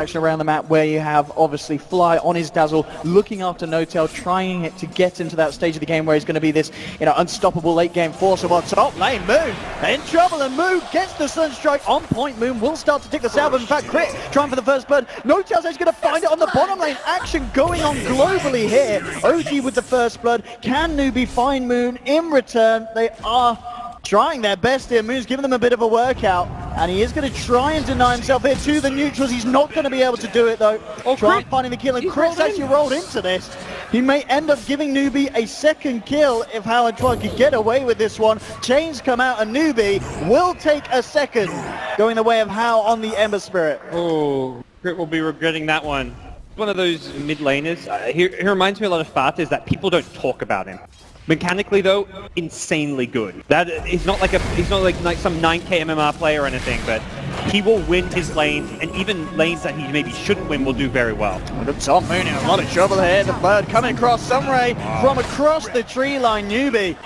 action around the map where you have obviously Fly on his Dazzle looking after N0tail, trying it to get into that stage of the game where he's going to be this unstoppable late game force. So on top lane, Moon in trouble, and Moon gets the Sunstrike on point. Moon will start to take the salve, in fact Crit trying for the first blood. N0tail's going to find it on the bottom lane. Action going on globally here. OG with the first blood. Can NewBee find Moon in return? They are trying their best here. Moon's giving them a bit of a workout, and he is going to try and deny himself here to the neutrals. He's not going to be able to do it though. Try finding the kill, and Crit's actually rolled into this. He may end up giving NewBee a second kill if Howard Twan could get away with this one. Chains come out, and NewBee will take a second, going the way of How on the Ember Spirit. Oh, Crit will be regretting that one. One of those mid laners. He reminds me a lot of Fat, is that people don't talk about him. Mechanically though, insanely good. He's not like some 9k MMR player or anything, but he will win his lanes, and even lanes that he maybe shouldn't win will do very well. Top Moon in a lot of trouble here. The bird coming across, Sunray from across the tree line. NewBee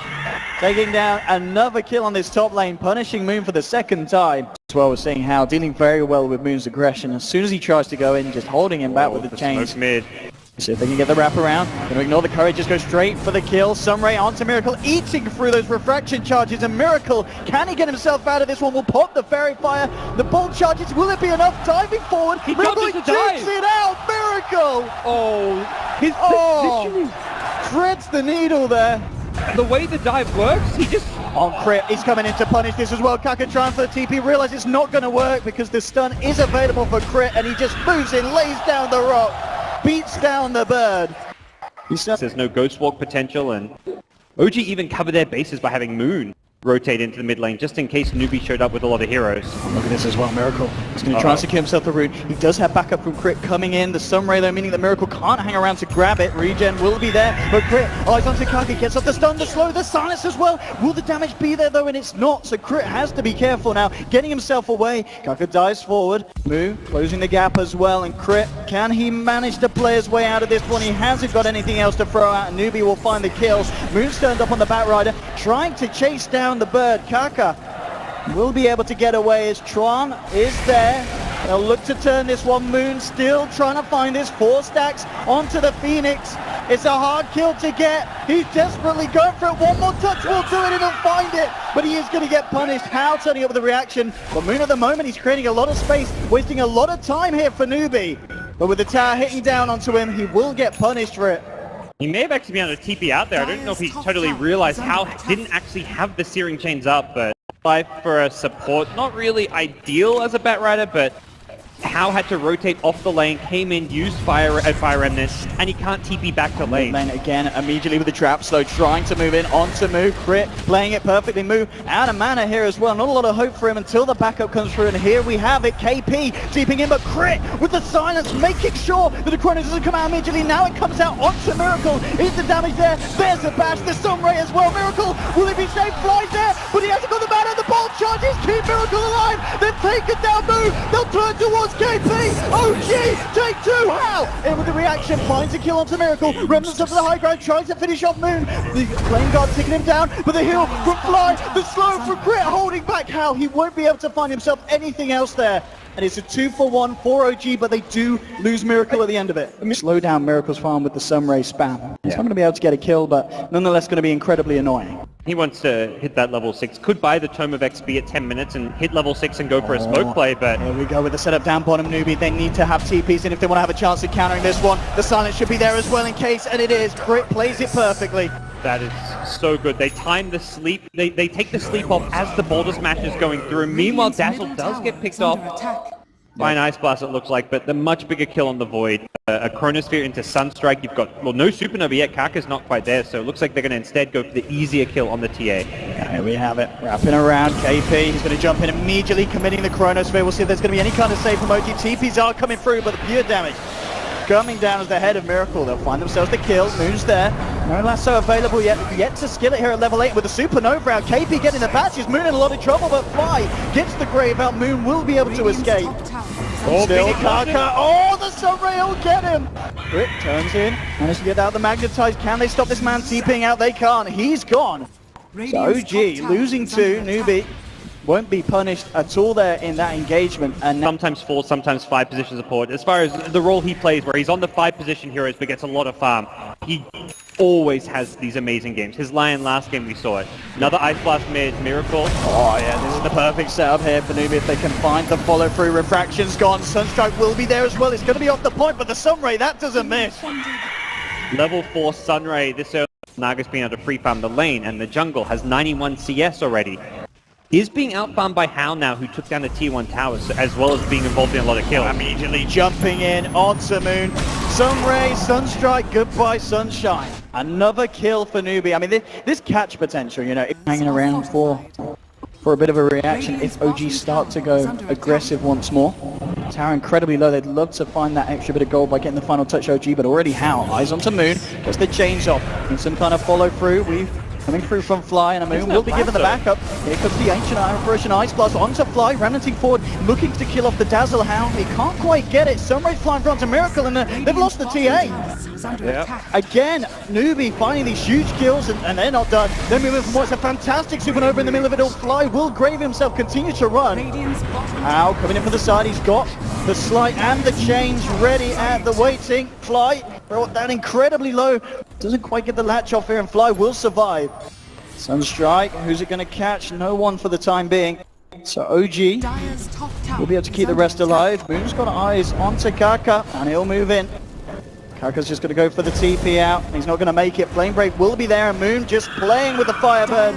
taking down another kill on this top lane, punishing Moon for the second time. As well, we're seeing How dealing very well with Moon's aggression. As soon as he tries to go in, just holding him back with the chains. Mid. See if they can get the wrap around. Going to ignore the courage, just go straight for the kill. Sunray onto Miracle, eating through those refraction charges, and Miracle, can he get himself out of this one? Will pop the fairy fire. The bolt charges, will it be enough? Diving forward, Miracle jukes it out. Miracle! Threads the needle there. The way the dive works, he just... On Crit, he's coming in to punish this as well. Kaka trying for the TP, realizes it's not going to work because the stun is available for Crit, and he just moves in, lays down the rock, beats down the bird. There's no Ghost Walk potential, and OG even covered their bases by having Moon rotate into the mid lane, just in case NewBee showed up with a lot of heroes. Look at this as well, Miracle. He's going to try and secure himself the rune. He does have backup from Crit coming in. The Sunray though, meaning that Miracle can't hang around to grab it. Regen will be there, but Crit eyes onto Kaka, gets off the stun, the slow, the silence as well. Will the damage be there though? And it's not, so Crit has to be careful now, getting himself away. Kaka dives forward. Moo closing the gap as well, and Crit, can he manage to play his way out of this one? He hasn't got anything else to throw out, and NewBee will find the kills. Moon's turned up on the Batrider, trying to chase down the bird. Kaka will be able to get away as Tron is there. They'll look to turn this one. Moon still trying to find this. 4 stacks onto the Phoenix. It's a hard kill to get. He's desperately going for it. One more touch will do it and he'll find it. But he is going to get punished. How turning up with the reaction. But Moon at the moment, he's creating a lot of space, wasting a lot of time here for NewBee. But with the tower hitting down onto him, he will get punished for it. He may have actually been able to TP out there. I don't know if he totally realized how didn't actually have the Searing Chains up, but life for a support, not really ideal as a Batrider, but How had to rotate off the lane, came in, used Fire Remnant, and he can't TP back to lane. Lane again, immediately with the trap slow, trying to move in, onto Moo, Crit, playing it perfectly, Moo, out of mana here as well. Not a lot of hope for him until the backup comes through, and here we have it, KP deeping in, but Crit with the silence, making sure that the Chronos doesn't come out immediately. Now it comes out onto Miracle. Is the damage there? There's the bash, the Sunray as well. Miracle, will he be safe? Flies there, but he hasn't got the mana. The ball charges, keep Miracle alive, then take it down, Moo. They'll turn towards KP. OG, take 2. How? In with the reaction, finds a kill onto Miracle. Remnants up to the high ground, tries to finish off Moon. The flame guard taking him down, but the heal from Fly, the slow from Crit holding back How. He won't be able to find himself anything else there. And it's a 2-for-1 for OG, but they do lose Miracle at the end of it. Slow down Miracle's farm with the Sunray spam. He's not going to be able to get a kill, but nonetheless going to be incredibly annoying. He wants to hit that level 6. Could buy the Tome of XP at 10 minutes and hit level 6 and go for a smoke play, but... Here we go with the setup down bottom. NewBee, they need to have TPs in if they want to have a chance of countering this one. The silence should be there as well in case, and it is. Crit plays it perfectly. That is so good. They time the sleep. They take the sleep off as the Boulder Smash is going through. Meanwhile, Dazzle does get picked off by an Ice Blast, it looks like, but the much bigger kill on the Void. A Chronosphere into Sunstrike. You've got, well, no Supernova yet. Kaka's not quite there, so it looks like they're going to instead go for the easier kill on the TA. Yeah, here we have it. Wrapping around KP. He's going to jump in immediately, committing the Chronosphere. We'll see if there's going to be any kind of save from OG. TPs are coming through, but the pure damage coming down as the head of Miracle. They'll find themselves the kill. Moon's there. No lasso available yet. Yet to skill it here at level 8 with the Supernova out. KP getting the patches. Moon in a lot of trouble, but Fly gets the grave out. Moon will be able to escape. Still Kaka. Oh, the Sunray will get him. Crit turns in. Managed to get out the Magnetize. Can they stop this man TPing out? They can't. He's gone. So OG losing to NewBee. won't be punished at all there in that engagement. And now Sometimes 4, sometimes 5 position support. As far as the role he plays, where he's on the 5 position heroes but gets a lot of farm, he always has these amazing games. His Lion last game, we saw it. Another Ice Blast mid, Miracle. oh yeah, this is the perfect setup here for NewBee if they can find the follow-through. Refraction's gone, Sunstrike will be there as well. It's going to be off the point, but the Sunray, that doesn't miss. Level 4 Sunray, this early. Naga's been able to free farm the lane, and the jungle has 91 CS already. Is being outfarmed by Hao now, who took down the tier 1 towers, as well as being involved in a lot of kills. Immediately jumping in onto Moon. Sunray, Sunstrike, goodbye Sunshine. Another kill for NewBee. I mean, this catch potential, you know, hanging around for a bit of a reaction if OG start to go aggressive once more. Tower incredibly low. They'd love to find that extra bit of gold by getting the final touch OG, but already Hao. Eyes onto Moon. Gets the chains off. And some kind of follow through. We've coming through from Fly, and a Moon will be given the backup. Here comes the Ancient Iron Fruition Ice Blast onto Fly, remnanting forward, looking to kill off the Dazzle Hound. He can't quite get it. Sunray flying front to Miracle, and they've lost the TA. Again, NewBee finding these huge kills, and they're not done. They're moving from what's a fantastic supernova in the middle of it all. Fly will grave himself, continue to run. Hao coming in from the side. He's got the Slight and the chains ready at the waiting. Fly brought that incredibly low. Doesn't quite get the latch off here, and Fly will survive. Sunstrike, who's it going to catch? No one for the time being. So OG will be able to keep the rest alive. Moon's got eyes onto Kaka, and he'll move in. Kaka's just going to go for the TP out. He's not going to make it. Flame Break will be there, and Moon just playing with the Firebird.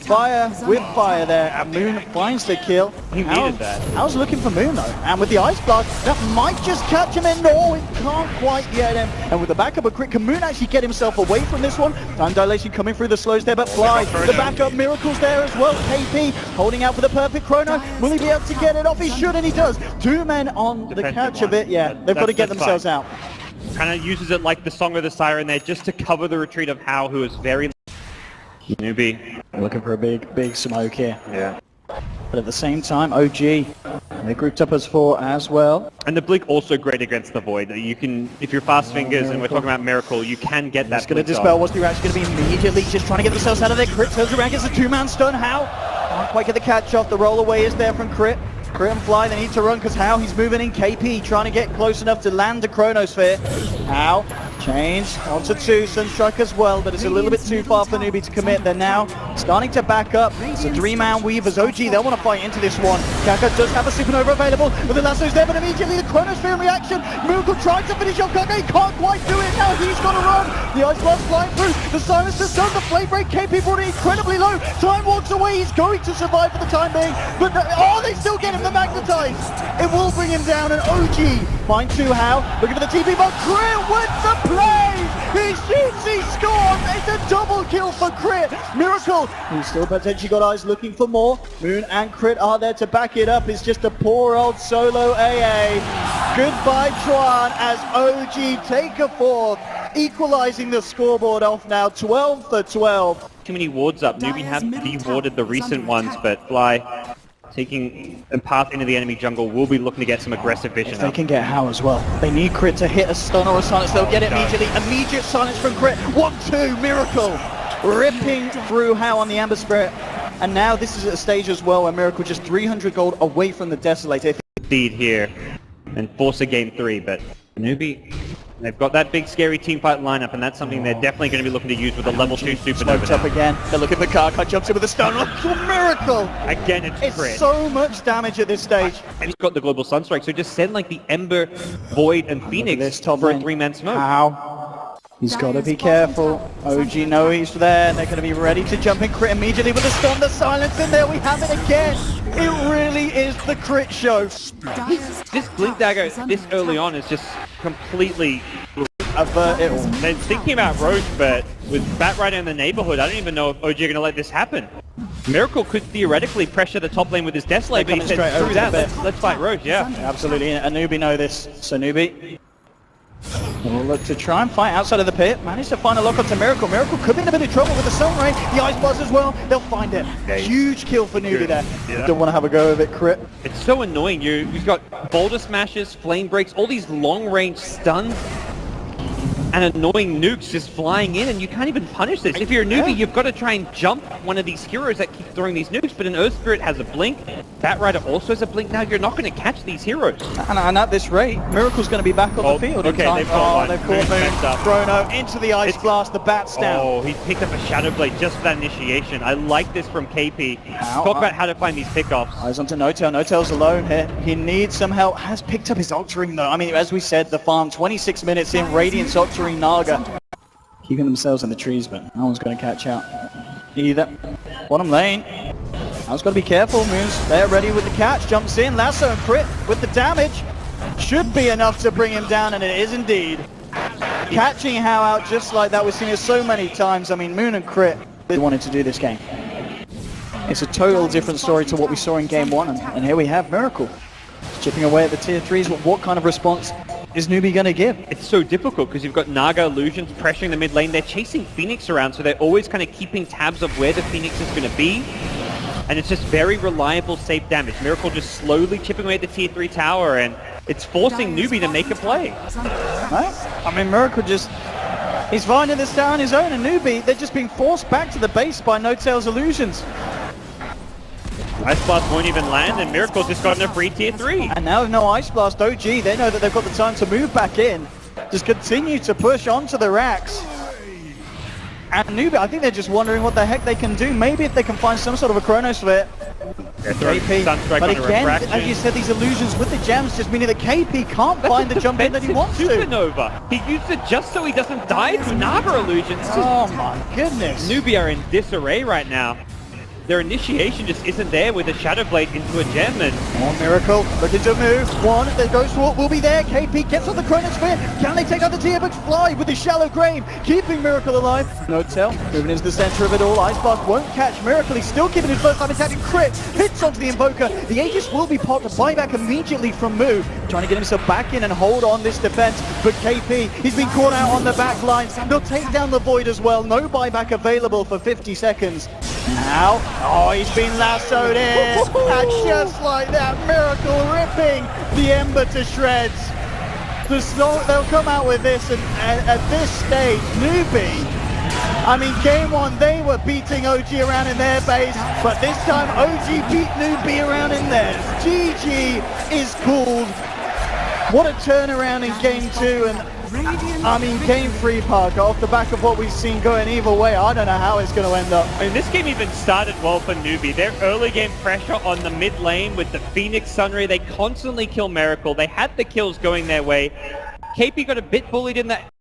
Fire with fire there, and Moon finds the kill. He needed that. Hao's looking for Moon though, and with the Ice Blast, that might just catch him in. No, it can't quite get him. And with the backup of Crit, can Moon actually get himself away from this one? Time dilation coming through the slows there, but Fly, the backup Miracle's there as well. KP holding out for the perfect chrono. Will he be able to get it off? He should, and he does. 2 men on the catch of it. Yeah, they've got to get themselves out. Kind of uses it like the Song of the Siren there, just to cover the retreat of Hao, who is very... NewBee. Looking for a big smoke here. Yeah. But at the same time, OG, they're grouped up as 4 as well. And the Blink also great against the Void. You can, if you're fast fingers, and we're talking about Miracle, you can get that. It's going to dispel. What's the reaction going to be immediately? Just trying to get themselves out of there. Crit turns around, gets a 2-man stun. Hao can't quite get the catch off. The roll away is there from Crit. Crit and Fly, they need to run because Hao, he's moving in. KP trying to get close enough to land the Chronosphere. Hao, change onto 2, Sunstrike as well, but it's a little bit too far for NewBee to commit. They're now starting to back up. It's a 3-man Weavers. OG, they'll want to fight into this one. Kaka does have a Supernova available, but the lasso's there, but immediately the Chronosphere in reaction. Miracle trying to finish off Kaka, he can't quite do it now. He's got to run. The Ice Blast flying through. The Silence has done the Flame Break. KP brought it incredibly low. Time walks away. He's going to survive for the time being, but oh, they still get him the Magnetize. It will bring him down, and OG finds 2 Hao. Looking for the TP, but Crit with the play! He shoots, he scores! It's a double kill for Crit! Miracle, who's still potentially got eyes looking for more. Moon and Crit are there to back it up. It's just a poor old solo AA. Goodbye, Chuan, as OG take a 4th, equalizing the scoreboard off now, 12 for 12. Too many wards up. NewBee have de-warded the recent ones, but Fly taking a path into the enemy jungle will be looking to get some aggressive vision if they can get Hao as well. They need Crit to hit a stun or a silence. They'll get it immediately. Immediate silence from Crit. 1-2, Miracle. Ripping through Hao on the Amber Spirit. And now this is at a stage as well where Miracle just 300 gold away from the Desolator. Lead here and force a game 3, but NewBee, they've got that big scary team fight lineup, and that's something they're definitely going to be looking to use with a level 2 Supernova. Up again. They're looking for Kaka, jumps in with a stun. Oh, Miracle! Again, it's Crit. So much damage at this stage. And he's got the global Sunstrike, so just send like the Ember, Void, and Phoenix for a 3-man smoke. Hao. He's got to be careful. OG know he's there, and they're going to be ready to jump in. Crit immediately with the stun, the silence in there. We have it again. It really is the Crit show. This Blink Dagger this early on is just completely... Avert it all. They're thinking about Roche, but with Batrider in the neighborhood, I don't even know if OG are going to let this happen. Miracle could theoretically pressure the top lane with his Desolator, but he said, screw that, let's fight Roche, yeah. Absolutely, and NewBee know this. So NewBee will look to try and fight outside of the pit. Managed to find a lock onto Miracle. Miracle could be in a bit of trouble with the Sunray. The Ice Blast as well. They'll find it. Huge kill for NewBee there. Yeah. Don't want to have a go of it, Crit. It's so annoying. You've got Boulder Smashes, Flame Breaks, all these long-range stuns. and annoying nukes just flying in, and you can't even punish this. If you're a newbie, you've got to try and jump one of these heroes that keep throwing these nukes, but an Earth Spirit has a blink. Bat Rider also has a blink. Now you're not going to catch these heroes. And at this rate, Miracle's going to be back on the field in time. They've got one. They've caught Moon. Chrono into the Ice Blast, the Bat's down. Oh, he picked up a Shadow Blade just for that initiation. I like this from KP. Talk about how to find these pickoffs. Eyes onto No-Tail. No-Tail's alone here. He needs some help. Has picked up his Octarine though. I mean, as we said, the farm 26 minutes in. Radiant's Octarine Naga. Keeping themselves in the trees, but no one's going to catch out either. Bottom lane. I've got to be careful. Moon's there ready with the catch. Jumps in. Lasso and crit with the damage. Should be enough to bring him down, and it is indeed. Catching How out just like that. We've seen it so many times. I mean, Moon and crit, they wanted to do this game. It's a total different story to what we saw in game one, and here we have Miracle. Chipping away at the tier 3s. What kind of response is NewBee going to give? It's so difficult because you've got Naga Illusions pressuring the mid lane. They're chasing Phoenix around, so they're always kind of keeping tabs of where the Phoenix is going to be. And it's just very reliable, safe damage. Miracle just slowly chipping away at the tier 3 tower, and it's forcing NewBee to make a play. Right? I mean, Miracle just... he's finding this down on his own, and NewBee, they're just being forced back to the base by No-Tail's Illusions. Ice Blast won't even land, and Miracle's just gotten a free tier 3. And now with no Ice Blast, OG, they know that they've got the time to move back in. Just continue to push onto the racks. And NewBee, I think they're just wondering what the heck they can do. Maybe if they can find some sort of a Chronosphere. KP, but again, as you said, these illusions with the gems just meaning that KP can't find the jump in that he wants Supernova. He used it just so he doesn't die to Naga Illusions. Oh my goodness. NewBee are in disarray right now. Their initiation just isn't there with a Shadow Blade into a gem, and... More Miracle, looking to move. One, that goes for what will be there. KP gets on the Chronosphere. Can they take out the tier? But Fly with the shallow grave, keeping Miracle alive. No-Tail, moving into the center of it all. Ice Blast won't catch Miracle. He's still keeping his first time attacking. Crit hits onto the Invoker. The Aegis will be popped. Buyback immediately from Moo. Trying to get himself back in and hold on this defense. But KP, he's been caught out on the back lines. They'll take down the Void as well. No buyback available for 50 seconds. Now, oh, he's been lassoed in, and just like that, Miracle ripping the Ember to shreds. They'll come out with this, and at this stage, NewBee, I mean, game one, they were beating OG around in their base, but this time, OG beat NewBee around in theirs. GG is called. What a turnaround in game two, and I mean, game 3, Parker, off the back of what we've seen going either way, I don't know how it's going to end up. I mean, this game even started well for NewBee. Their early game pressure on the mid lane with the Phoenix Sunray, they constantly kill Miracle. They had the kills going their way. KP got a bit bullied in that